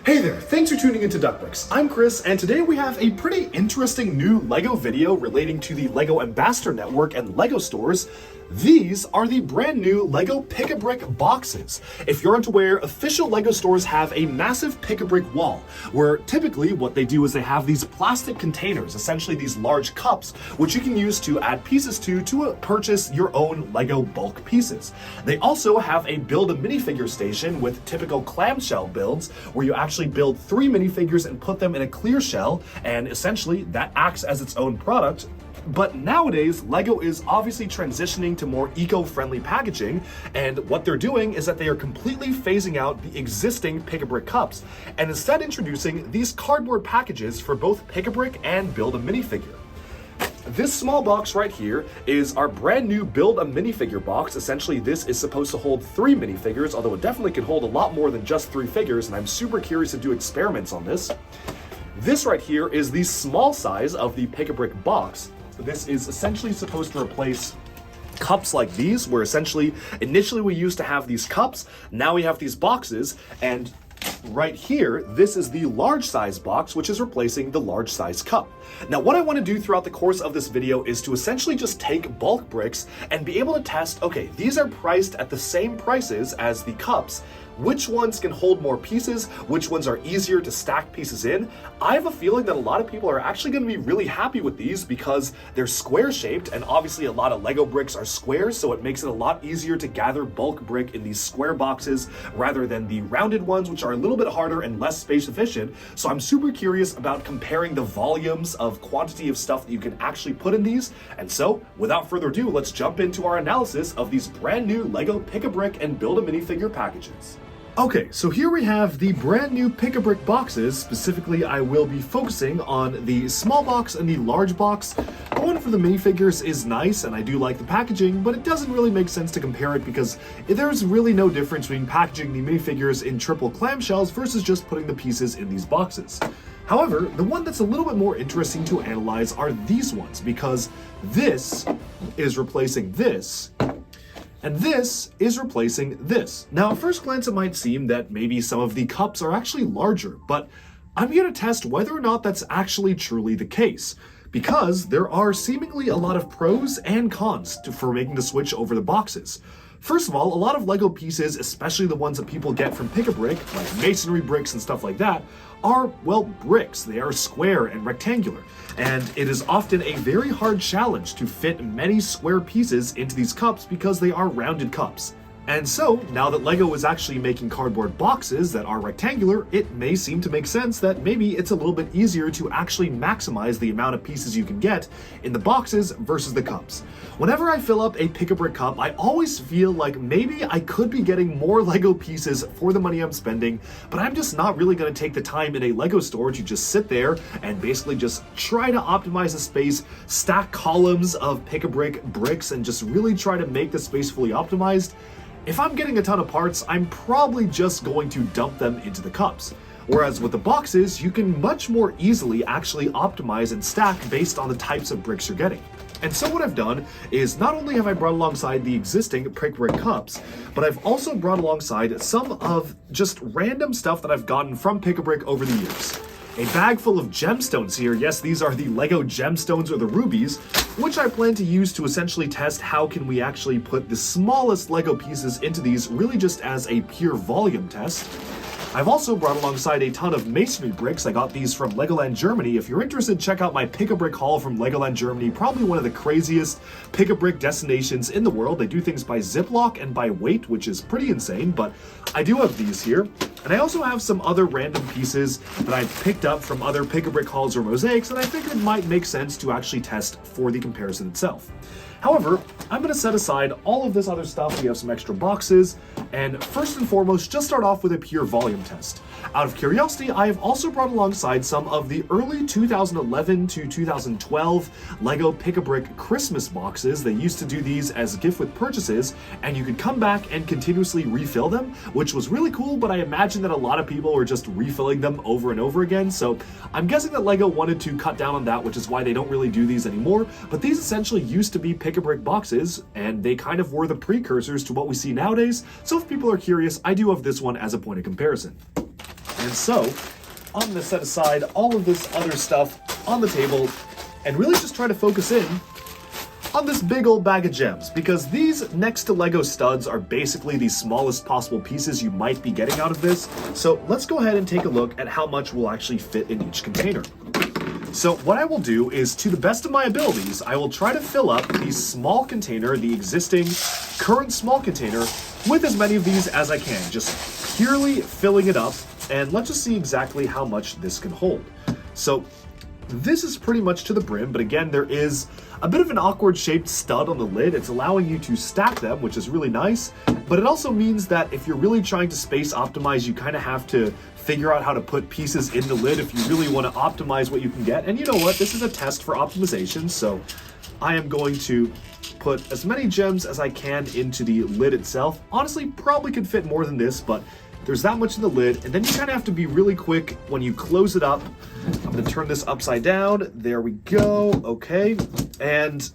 Hey there, thanks for tuning into Duckbricks. I'm Chris, and today we have a pretty interesting new LEGO video relating to the LEGO Ambassador Network and LEGO stores. These are the brand new LEGO Pick-a-Brick boxes. If you're unaware, official LEGO stores have a massive pick-a-brick wall, where typically what they do is they have these plastic containers, essentially these large cups, which you can use to add pieces to purchase your own LEGO bulk pieces. They also have a build a minifigure station with typical clamshell builds, where you actually build 3 minifigures and put them in a clear shell, and essentially that acts as its own product. But nowadays, LEGO is obviously transitioning to more eco-friendly packaging, and what they're doing is that they are completely phasing out the existing Pick-a-Brick cups, and instead introducing these cardboard packages for both Pick-a-Brick and Build a Minifigure. This small box right here is our brand new Build a Minifigure box. Essentially, this is supposed to hold 3 minifigures, although it definitely can hold a lot more than just 3 figures, and I'm super curious to do experiments on this. This right here is the small size of the Pick-a-Brick box. This is essentially supposed to replace cups like these, where essentially initially we used to have these cups, now we have these boxes, and right here, this is the large size box, which is replacing the large size cup. Now, what I want to do throughout the course of this video is to essentially just take bulk bricks and be able to test, okay, these are priced at the same prices as the cups. Which ones can hold more pieces? Which ones are easier to stack pieces in? I have a feeling that a lot of people are actually going to be really happy with these because they're square shaped, and obviously a lot of LEGO bricks are square, so it makes it a lot easier to gather bulk brick in these square boxes rather than the rounded ones, which are a little bit harder and less space efficient. So I'm super curious about comparing the volumes of quantity of stuff that you can actually put in these. And so, without further ado, let's jump into our analysis of these brand new LEGO Pick-a-Brick and Build a Minifigure packages. Okay, so here we have the brand new Pick-a-Brick boxes. Specifically, I will be focusing on the small box and the large box. The one for the minifigures is nice, and I do like the packaging, but it doesn't really make sense to compare it because there's really no difference between packaging the minifigures in triple clamshells versus just putting the pieces in these boxes. However, the one that's a little bit more interesting to analyze are these ones, because this is replacing this, and this is replacing this. Now, at first glance, it might seem that maybe some of the cups are actually larger, but I'm here to test whether or not that's actually truly the case, because there are seemingly a lot of pros and cons for making the switch over the boxes. First of all, a lot of LEGO pieces, especially the ones that people get from Pick-a-Brick, like masonry bricks and stuff like that, are, well, bricks. They are square and rectangular, and it is often a very hard challenge to fit many square pieces into these cups because they are rounded cups. And so, now that LEGO is actually making cardboard boxes that are rectangular, it may seem to make sense that maybe it's a little bit easier to actually maximize the amount of pieces you can get in the boxes versus the cups. Whenever I fill up a Pick-a-Brick cup, I always feel like maybe I could be getting more LEGO pieces for the money I'm spending, but I'm just not really going to take the time in a LEGO store to just sit there and basically just try to optimize the space, stack columns of Pick-a-Brick bricks, and just really try to make the space fully optimized. If I'm getting a ton of parts, I'm probably just going to dump them into the cups. Whereas with the boxes, you can much more easily actually optimize and stack based on the types of bricks you're getting. And so what I've done is not only have I brought alongside the existing Pick-a-Brick cups, but I've also brought alongside some of just random stuff that I've gotten from Pick-a-Brick over the years. A bag full of gemstones here. Yes, these are the LEGO gemstones, or the rubies, which I plan to use to essentially test how can we actually put the smallest LEGO pieces into these, really just as a pure volume test. I've also brought alongside a ton of masonry bricks. I got these from Legoland Germany. If you're interested, check out my Pick-a-Brick haul from Legoland Germany, probably one of the craziest Pick-a-Brick destinations in the world. They do things by Ziploc and by weight, which is pretty insane, but I do have these here. And I also have some other random pieces that I've picked up from other Pick-a-Brick hauls or mosaics that I figured might make sense to actually test for the comparison itself. However, I'm going to set aside all of this other stuff. We have some extra boxes, and first and foremost, just start off with a pure volume test. Out of curiosity, I have also brought alongside some of the early 2011 to 2012 LEGO Pick-a-Brick Christmas boxes. They used to do these as a gift with purchases, and you could come back and continuously refill them, which was really cool, but I imagine that a lot of people were just refilling them over and over again, so I'm guessing that LEGO wanted to cut down on that, which is why they don't really do these anymore. But these essentially used to be Pick-a-Brick boxes, and they kind of were the precursors to what we see nowadays, so if people are curious, I do have this one as a point of comparison. And so I'm going to set aside all of this other stuff on the table and really just try to focus in on this big old bag of gems, because these next to Lego studs are basically the smallest possible pieces you might be getting out of this. So let's go ahead and take a look at how much will actually fit in each container. So what I will do is, to the best of my abilities, I will try to fill up the small container, the existing current small container, with as many of these as I can, just purely filling it up, and let's just see exactly how much this can hold. So this is pretty much to the brim, but again, there is a bit of an awkward shaped stud on the lid. It's allowing you to stack them, which is really nice, but it also means that if you're really trying to space optimize, you kind of have to figure out how to put pieces in the lid if you really want to optimize what you can get. And you know what? This is a test for optimization, so I am going to put as many gems as I can into the lid itself. Honestly, probably could fit more than this, but there's that much in the lid, and then you kind of have to be really quick when you close it up. I'm going to turn this upside down. There we go. Okay. And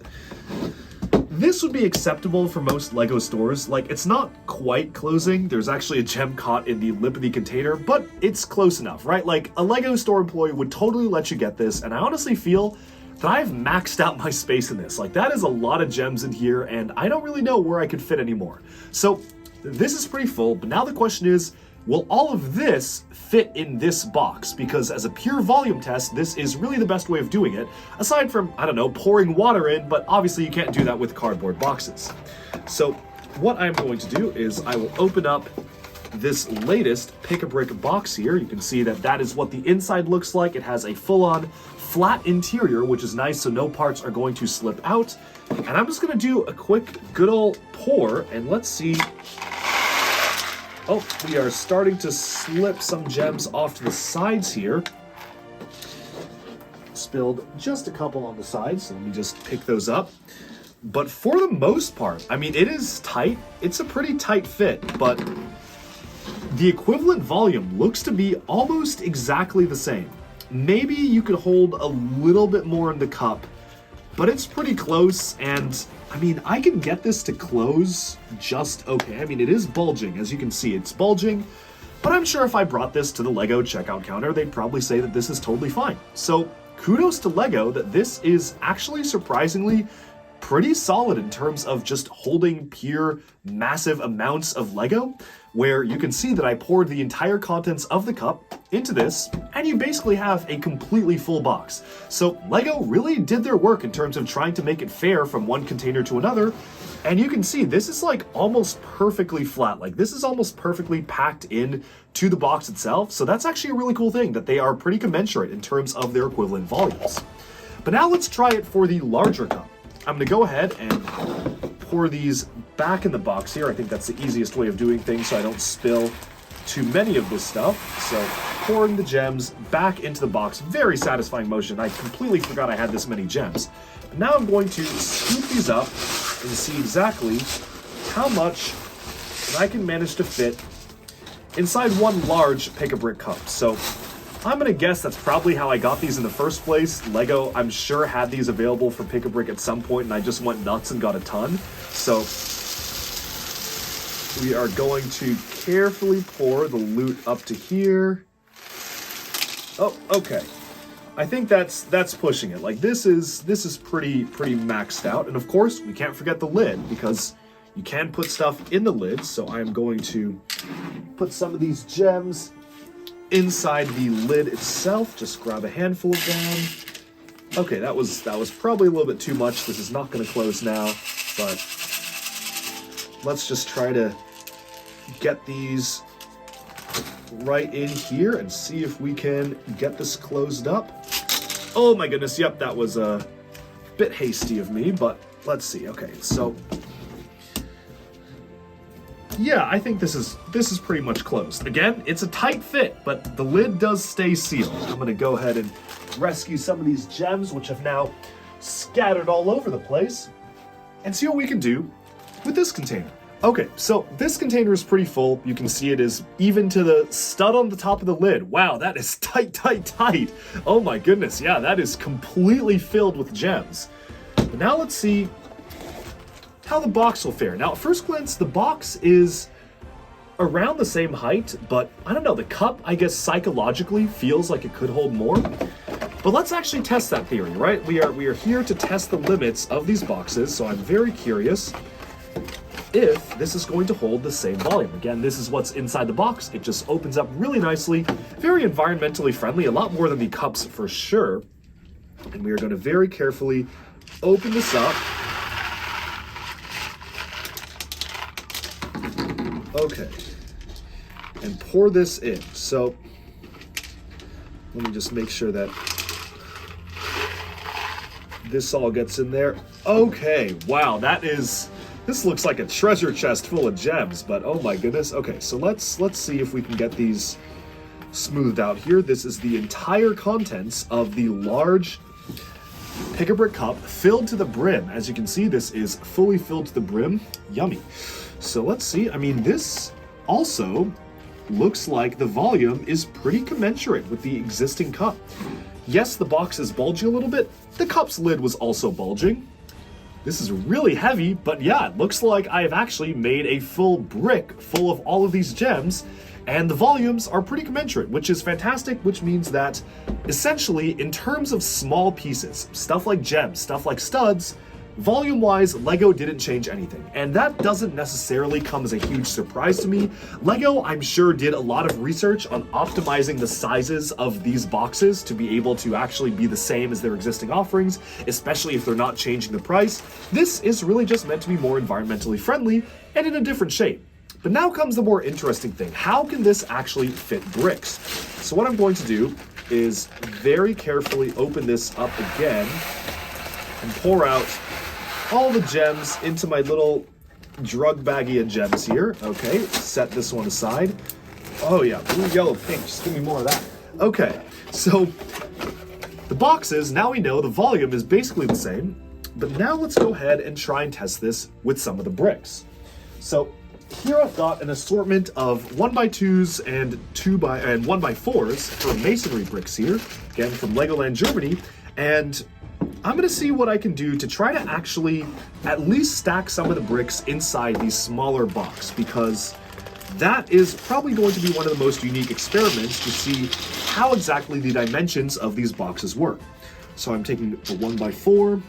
this would be acceptable for most Lego stores. Like, it's not quite closing. There's actually a gem caught in the lip of the container, but it's close enough, right? Like, a Lego store employee would totally let you get this, and I honestly feel that I've maxed out my space in this. Like, that is a lot of gems in here, and I don't really know where I could fit anymore. So this is pretty full, but now the question is, will all of this fit in this box? Because as a pure volume test, this is really the best way of doing it, aside from, I don't know, pouring water in, but obviously you can't do that with cardboard boxes. So what I'm going to do is I will open up this latest Pick-a-Brick box here. You can see that that is what the inside looks like. It has a full-on flat interior, which is nice, so no parts are going to slip out. And I'm just going to do a quick, good old pour, and let's see. Oh, we are starting to slip some gems off to the sides here. Spilled just a couple on the sides, so let me just pick those up. But for the most part, I mean, it is tight. It's a pretty tight fit, but the equivalent volume looks to be almost exactly the same. Maybe you could hold a little bit more in the cup, but it's pretty close, and I mean, I can get this to close just okay. I mean, it is bulging. As you can see, it's bulging, but I'm sure if I brought this to the Lego checkout counter, they'd probably say that this is totally fine. So kudos to Lego that this is actually surprisingly pretty solid in terms of just holding pure massive amounts of Lego, where you can see that I poured the entire contents of the cup into this, and you basically have a completely full box. So Lego really did their work in terms of trying to make it fair from one container to another, and you can see this is like almost perfectly flat. Like, this is almost perfectly packed in to the box itself, so that's actually a really cool thing, that they are pretty commensurate in terms of their equivalent volumes. But now let's try it for the larger cup. I'm going to go ahead and pour these back in the box here. I think that's the easiest way of doing things so I don't spill too many of this stuff. So pouring the gems back into the box, very satisfying motion. I completely forgot I had this many gems. But now I'm going to scoop these up and see exactly how much I can manage to fit inside one large Pick-a-Brick cup. So I'm going to guess that's probably how I got these in the first place. Lego, I'm sure, had these available for Pick-a-Brick at some point, and I just went nuts and got a ton. So we are going to carefully pour the loot up to here. Oh, okay. I think that's pushing it. Like, this is pretty maxed out. And of course, we can't forget the lid, because you can put stuff in the lid. So I'm going to put some of these gems inside the lid itself. Just grab a handful of them. Okay, that was probably a little bit too much. This is not going to close now, but let's just try to get these right in here and see if we can get this closed up. Oh my goodness, yep, that was a bit hasty of me, but let's see. Okay, so yeah, I think this is pretty much closed. Again, it's a tight fit, but the lid does stay sealed. I'm going to go ahead and rescue some of these gems, which have now scattered all over the place, and see what we can do with this container. Okay, so this container is pretty full. You can see it is even to the stud on the top of the lid. Wow, that is tight, tight, tight. Oh my goodness, yeah, that is completely filled with gems. But now let's see how the box will fare. Now, at first glance, the box is around the same height, but I don't know, the cup, I guess, psychologically feels like it could hold more. But let's actually test that theory, right? We are here to test the limits of these boxes, so I'm very curious if this is going to hold the same volume. Again, this is what's inside the box. It just opens up really nicely, very environmentally friendly, a lot more than the cups for sure. And we are going to very carefully open this up. Okay, and pour this in. So let me just make sure that this all gets in there. Okay, wow, this looks like a treasure chest full of gems, but oh my goodness. Okay, so let's see if we can get these smoothed out here. This is the entire contents of the large Pick-a-Brick cup filled to the brim. As you can see, this is fully filled to the brim. Yummy. So let's see. I mean, this also looks like the volume is pretty commensurate with the existing cup. Yes, the box is bulging a little bit. The cup's lid was also bulging. This is really heavy, but yeah, it looks like I have actually made a full brick full of all of these gems, and the volumes are pretty commensurate, which is fantastic, which means that essentially, in terms of small pieces, stuff like gems, stuff like studs, volume-wise, LEGO didn't change anything, and that doesn't necessarily come as a huge surprise to me. LEGO, I'm sure, did a lot of research on optimizing the sizes of these boxes to be able to actually be the same as their existing offerings, especially if they're not changing the price. This is really just meant to be more environmentally friendly and in a different shape. But now comes the more interesting thing. How can this actually fit bricks? So what I'm going to do is very carefully open this up again and pour out all the gems into my little drug baggie of gems here. Okay, set this one aside. Oh yeah, blue, yellow, pink, just give me more of that. Okay, so the boxes, now we know the volume is basically the same, but now let's go ahead and try and test this with some of the bricks. So here I've got an assortment of 1x2s and 1x4s for masonry bricks here, again from Legoland Germany, and I'm going to see what I can do to try to actually at least stack some of the bricks inside these smaller box, because that is probably going to be one of the most unique experiments to see how exactly the dimensions of these boxes work. So I'm taking a 1x4,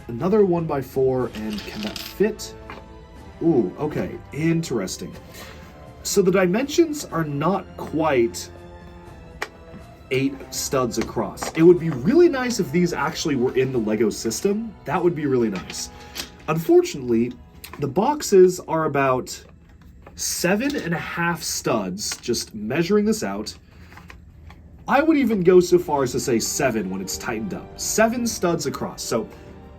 another 1x4, and can that fit? Ooh, okay, interesting. So the dimensions are not quite 8 studs across. It would be really nice if these actually were in the LEGO system. That would be really nice. Unfortunately, the boxes are about 7.5 studs, just measuring this out. I would even go so far as to say 7 when it's tightened up. 7 studs across. So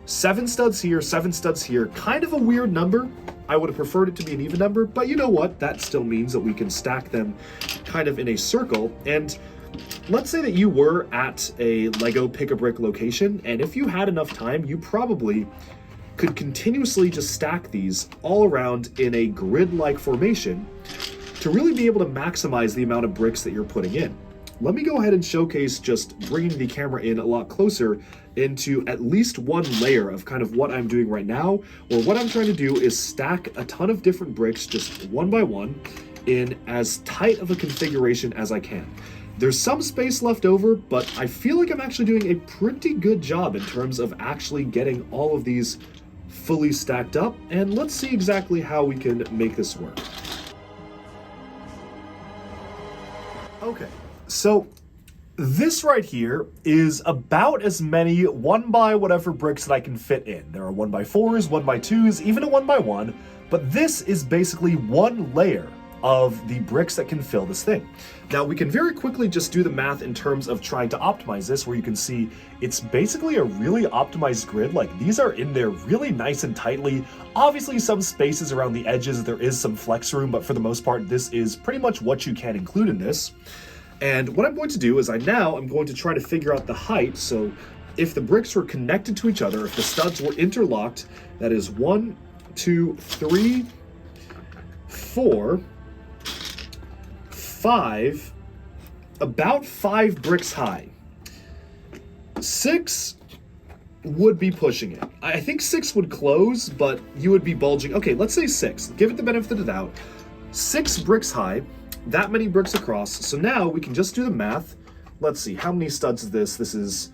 7 studs here, 7 studs here. Kind of a weird number. I would have preferred it to be an even number, but you know what? That still means that we can stack them kind of in a circle. And let's say that you were at a LEGO Pick-a-Brick location, and if you had enough time, you probably could continuously just stack these all around in a grid-like formation to really be able to maximize the amount of bricks that you're putting in. Let me go ahead and showcase just bringing the camera in a lot closer into at least one layer of kind of what I'm doing right now, or what I'm trying to do is stack a ton of different bricks just one by one in as tight of a configuration as I can. There's some space left over, but I feel like I'm actually doing a pretty good job in terms of actually getting all of these fully stacked up, and let's see exactly how we can make this work. Okay, so this right here is about as many 1x whatever bricks that I can fit in. There are 1x4s, 1x2s, even a 1x1, but this is basically one layer of the bricks that can fill this thing. Now we can very quickly just do the math in terms of trying to optimize this, where you can see it's basically a really optimized grid. Like, these are in there really nice and tightly. Obviously some spaces around the edges, there is some flex room, but for the most part this is pretty much what you can include in this. And what I'm going to do is I'm going to try to figure out the height. So if the bricks were connected to each other, if the studs were interlocked, that is 1, 2, 3, 4, 5, about 5 bricks high. 6 would be pushing it. I think 6 would close, but you would be bulging. Okay, let's say 6. Give it the benefit of the doubt. 6 bricks high, that many bricks across. So now we can just do the math. Let's see, how many studs is this? This is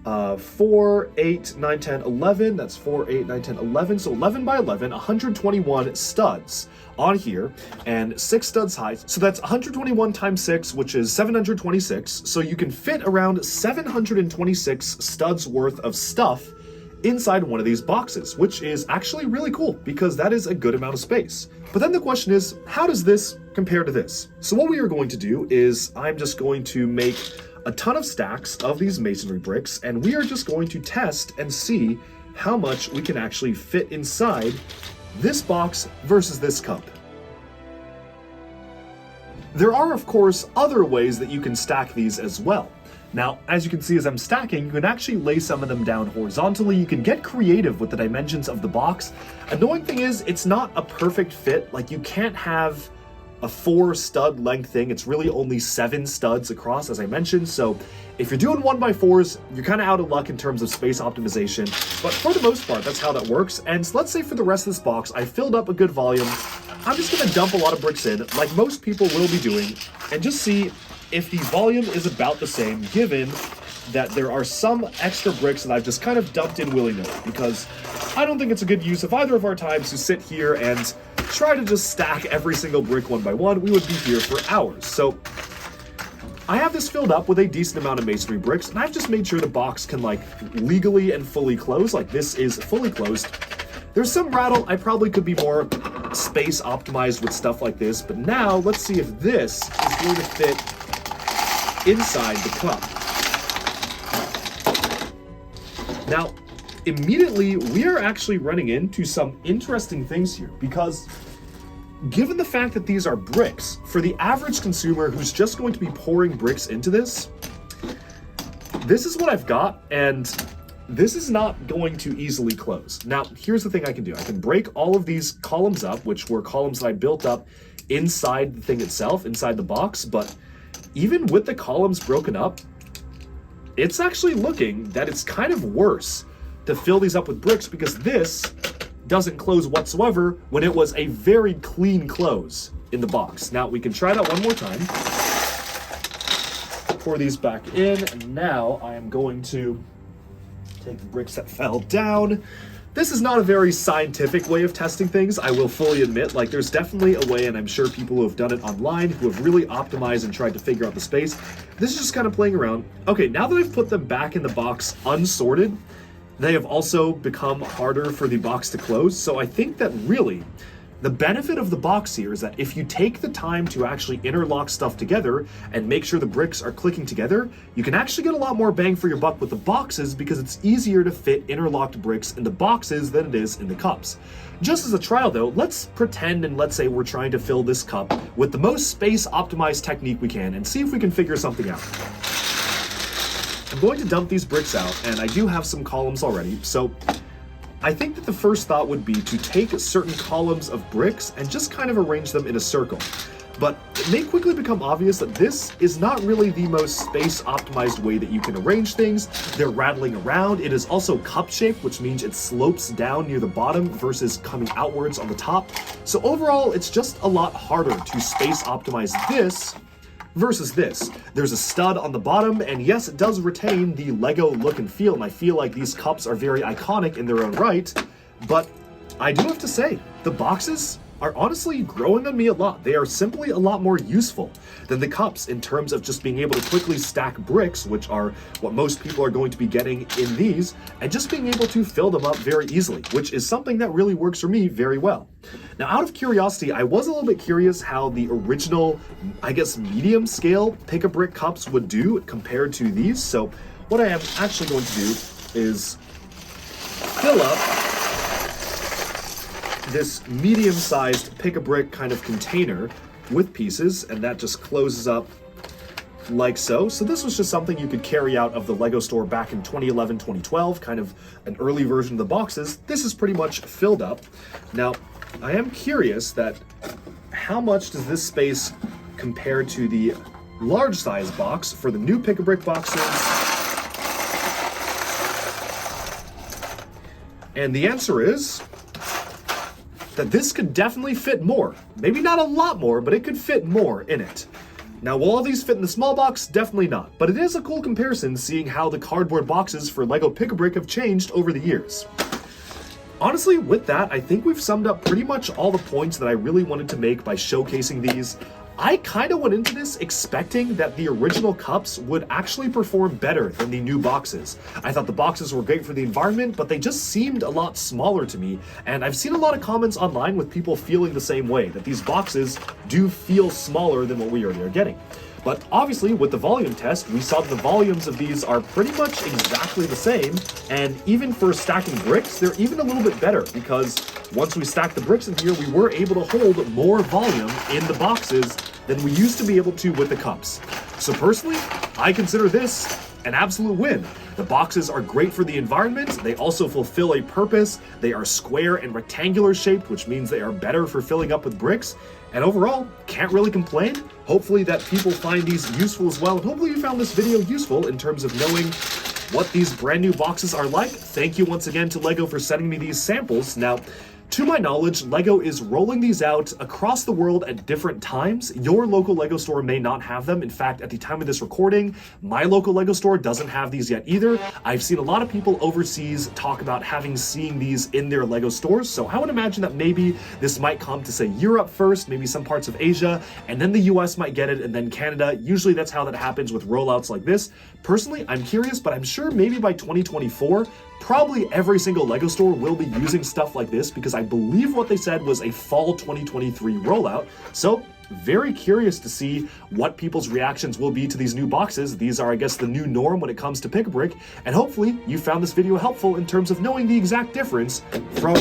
4, 8, 9, 10, 11. That's 4, 8, 9, 10, 11. So 11 by 11, 121 studs on here, and 6 studs high. So that's 121 times 6, which is 726. So you can fit around 726 studs worth of stuff inside one of these boxes, which is actually really cool because that is a good amount of space. But then the question is, how does this compare to this? So what we are going to do is I'm just going to make a ton of stacks of these masonry bricks, and we are just going to test and see how much we can actually fit inside this box versus this cup. There are, of course, other ways that you can stack these as well. Now, as you can see as I'm stacking, you can actually lay some of them down horizontally. You can get creative with the dimensions of the box. Annoying thing is, it's not a perfect fit. Like, you can't have a 4 stud length thing. It's really only 7 studs across, as I mentioned. So if you're doing 1x4s, you're kind of out of luck in terms of space optimization. But for the most part, that's how that works. And so let's say for the rest of this box, I filled up a good volume. I'm just going to dump a lot of bricks in, like most people will be doing, and just see if the volume is about the same, given that there are some extra bricks that I've just kind of dumped in willy-nilly, because I don't think it's a good use of either of our times to sit here and try to just stack every single brick one by one. We would be here for hours. So I have this filled up with a decent amount of masonry bricks, and I've just made sure the box can like legally and fully close. Like, this is fully closed. There's some rattle. I probably could be more space optimized with stuff like this, but now let's see if this is going to fit inside the cup. Now, immediately we are actually running into some interesting things here, because given the fact that these are bricks, for the average consumer who's just going to be pouring bricks into this, this is what I've got, and this is not going to easily close. Now, here's the thing I can do. I can break all of these columns up, which were columns that I built up inside the thing itself, inside the box, but even with the columns broken up, it's actually looking that it's kind of worse to fill these up with bricks, because this doesn't close whatsoever when it was a very clean close in the box. Now, we can try that one more time. Pour these back in, and now I am going to take the bricks that fell down. This is not a very scientific way of testing things, I will fully admit. Like, there's definitely a way, and I'm sure people who have done it online, who have really optimized and tried to figure out the space. This is just kind of playing around. Okay, now that I've put them back in the box unsorted, they have also become harder for the box to close. So I think that really, the benefit of the box here is that if you take the time to actually interlock stuff together and make sure the bricks are clicking together, you can actually get a lot more bang for your buck with the boxes, because it's easier to fit interlocked bricks in the boxes than it is in the cups. Just as a trial though, let's pretend and let's say we're trying to fill this cup with the most space optimized technique we can and see if we can figure something out. I'm going to dump these bricks out, and I do have some columns already, so I think that the first thought would be to take certain columns of bricks and just kind of arrange them in a circle. But it may quickly become obvious that this is not really the most space optimized way that you can arrange things. They're rattling around. It is also cup shaped, which means it slopes down near the bottom versus coming outwards on the top. So overall, it's just a lot harder to space optimize this versus this. There's a stud on the bottom, and yes, it does retain the Lego look and feel, and I feel like these cups are very iconic in their own right, but I do have to say, the boxes are honestly growing on me a lot. They are simply a lot more useful than the cups in terms of just being able to quickly stack bricks, which are what most people are going to be getting in these, and just being able to fill them up very easily, which is something that really works for me very well. Now, out of curiosity, I was a little bit curious how the original, I guess, medium scale pick-a-brick cups would do compared to these. So what I am actually going to do is fill up this medium-sized pick-a-brick kind of container with pieces, and that just closes up like so. So this was just something you could carry out of the Lego store back in 2011, 2012, kind of an early version of the boxes. This is pretty much filled up. Now, I am curious that how much does this space compare to the large size box for the new pick-a-brick boxes? And the answer is that this could definitely fit more. Maybe not a lot more, but it could fit more in it. Now, will all these fit in the small box? Definitely not, but it is a cool comparison seeing how the cardboard boxes for LEGO Pick-a-Brick have changed over the years. Honestly, with that, I think we've summed up pretty much all the points that I really wanted to make by showcasing these. I kind of went into this expecting that the original cups would actually perform better than the new boxes. I thought the boxes were great for the environment, but they just seemed a lot smaller to me, and I've seen a lot of comments online with people feeling the same way, that these boxes do feel smaller than what we already are getting. But obviously, with the volume test, we saw that the volumes of these are pretty much exactly the same, and even for stacking bricks, they're even a little bit better, because once we stacked the bricks in here, we were able to hold more volume in the boxes than we used to be able to with the cups. So personally, I consider this an absolute win. The boxes are great for the environment. They also fulfill a purpose. They are square and rectangular shaped, which means they are better for filling up with bricks. And overall, can't really complain. Hopefully that people find these useful as well. And hopefully you found this video useful in terms of knowing what these brand new boxes are like. Thank you once again to LEGO for sending me these samples. Now, to my knowledge, LEGO is rolling these out across the world at different times. Your local LEGO store may not have them. In fact, at the time of this recording, my local LEGO store doesn't have these yet either. I've seen a lot of people overseas talk about seeing these in their LEGO stores, so I would imagine that maybe this might come to, say, Europe first, maybe some parts of Asia, and then the US might get it, and then Canada. Usually that's how that happens with rollouts like this. Personally, I'm curious, but I'm sure maybe by 2024, probably every single LEGO store will be using stuff like this, because I believe what they said was a fall 2023 rollout. So very curious to see what people's reactions will be to these new boxes. These are, I guess, the new norm when it comes to Pick-a-Brick, and hopefully you found this video helpful in terms of knowing the exact difference from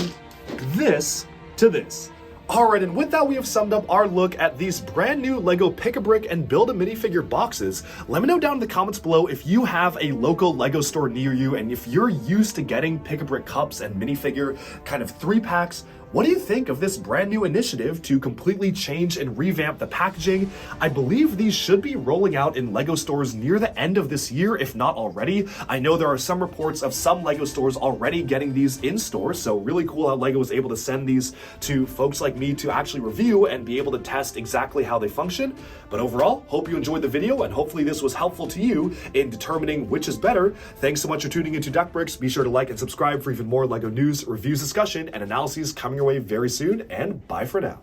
this to this. Alright, and with that, we have summed up our look at these brand new LEGO Pick-a-Brick and Build-A-Minifigure boxes. Let me know down in the comments below if you have a local LEGO store near you, and if you're used to getting Pick-a-Brick cups and minifigure kind of 3-packs. What do you think of this brand new initiative to completely change and revamp the packaging? I believe these should be rolling out in LEGO stores near the end of this year, if not already. I know there are some reports of some LEGO stores already getting these in stores, so really cool how LEGO was able to send these to folks like me to actually review and be able to test exactly how they function. But overall, hope you enjoyed the video, and hopefully this was helpful to you in determining which is better. Thanks so much for tuning into Duckbricks. Be sure to like and subscribe for even more LEGO news, reviews, discussion, and analyses coming your way very soon, and bye for now.